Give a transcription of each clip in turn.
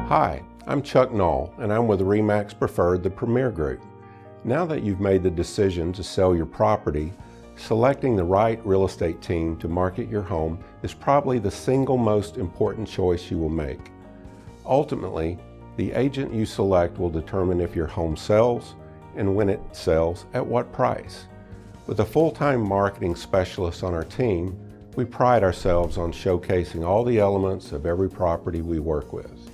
Hi, I'm Chuck Knoll, and I'm with RE/MAX Preferred, the Premier Group. Now that you've made the decision to sell your property, selecting the right real estate team to market your home is probably the single most important choice you will make. Ultimately, the agent you select will determine if your home sells and when it sells at what price. With a full-time marketing specialist on our team, we pride ourselves on showcasing all the elements of every property we work with.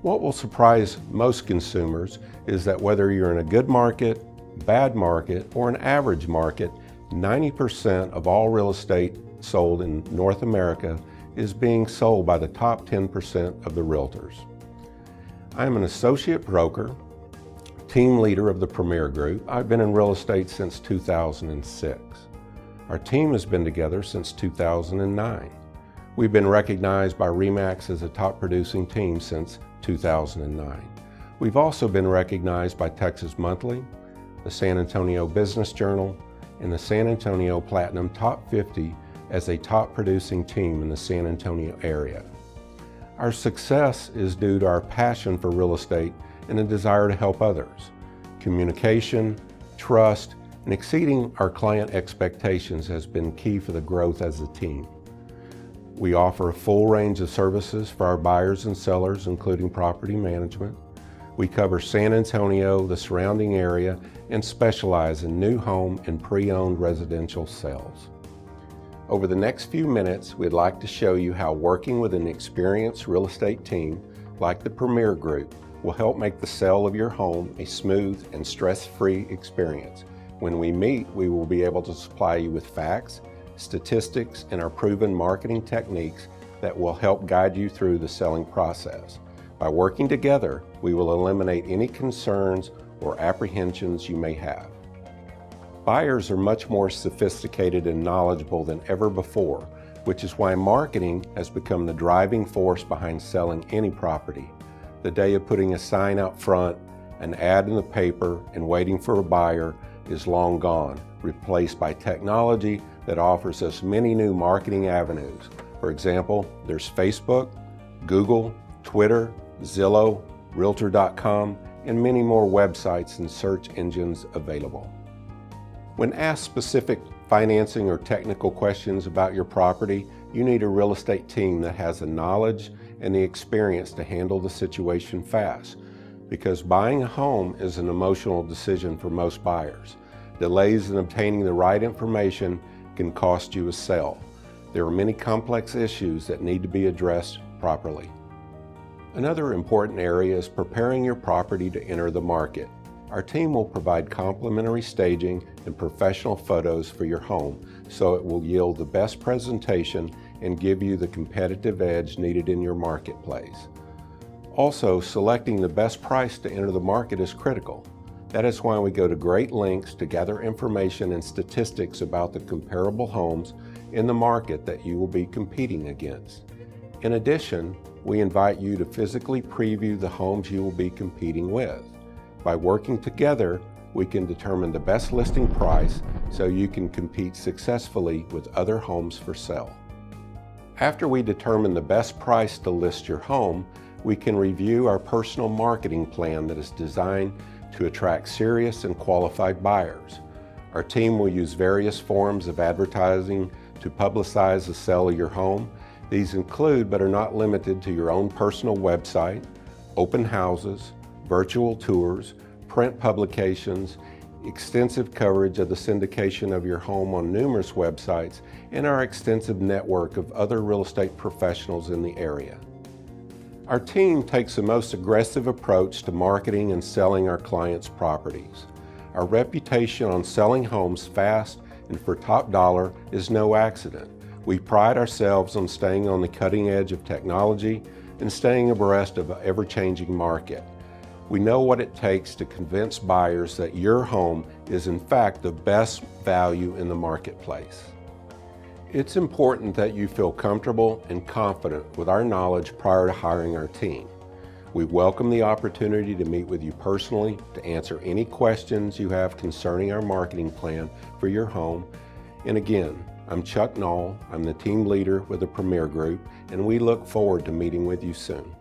What will surprise most consumers is that whether you're in a good market, bad market, or an average market, 90% of all real estate sold in North America is being sold by the top 10% of the realtors. I am an associate broker, team leader of the Premier Group. I've been in real estate since 2006. Our team has been together since 2009. We've been recognized by RE/MAX as a top producing team since 2009. We've also been recognized by Texas Monthly, the San Antonio Business Journal, and the San Antonio Platinum Top 50 as a top producing team in the San Antonio area. Our success is due to our passion for real estate and a desire to help others. Communication, trust, and exceeding our client expectations has been key for the growth as a team. We offer a full range of services for our buyers and sellers, including property management. We cover San Antonio, the surrounding area, and specialize in new home and pre-owned residential sales. Over the next few minutes, we'd like to show you how working with an experienced real estate team like the Premier Group will help make the sale of your home a smooth and stress-free experience. When we meet, we will be able to supply you with facts, statistics, and our proven marketing techniques that will help guide you through the selling process. By working together, we will eliminate any concerns or apprehensions you may have. Buyers are much more sophisticated and knowledgeable than ever before, which is why marketing has become the driving force behind selling any property. The day of putting a sign out front, an ad in the paper, and waiting for a buyer is long gone, replaced by technology that offers us many new marketing avenues. For example, there's Facebook, Google, Twitter, Zillow, Realtor.com, and many more websites and search engines available. When asked specific financing or technical questions about your property, you need a real estate team that has the knowledge and the experience to handle the situation fast. Because buying a home is an emotional decision for most buyers. Delays in obtaining the right information can cost you a sale. There are many complex issues that need to be addressed properly. Another important area is preparing your property to enter the market. Our team will provide complimentary staging and professional photos for your home so it will yield the best presentation and give you the competitive edge needed in your marketplace. Also, selecting the best price to enter the market is critical. That is why we go to great lengths to gather information and statistics about the comparable homes in the market that you will be competing against. In addition, we invite you to physically preview the homes you will be competing with. By working together, we can determine the best listing price so you can compete successfully with other homes for sale. After we determine the best price to list your home, we can review our personal marketing plan that is designed to attract serious and qualified buyers. Our team will use various forms of advertising to publicize the sale of your home. These include, but are not limited to, your own personal website, open houses, virtual tours, print publications, extensive coverage of the syndication of your home on numerous websites, and our extensive network of other real estate professionals in the area. Our team takes the most aggressive approach to marketing and selling our clients' properties. Our reputation on selling homes fast and for top dollar is no accident. We pride ourselves on staying on the cutting edge of technology and staying abreast of an ever-changing market. We know what it takes to convince buyers that your home is in fact the best value in the marketplace. It's important that you feel comfortable and confident with our knowledge prior to hiring our team. We welcome the opportunity to meet with you personally to answer any questions you have concerning our marketing plan for your home. And again, I'm Chuck Knoll. I'm the team leader with the Premier Group, and we look forward to meeting with you soon.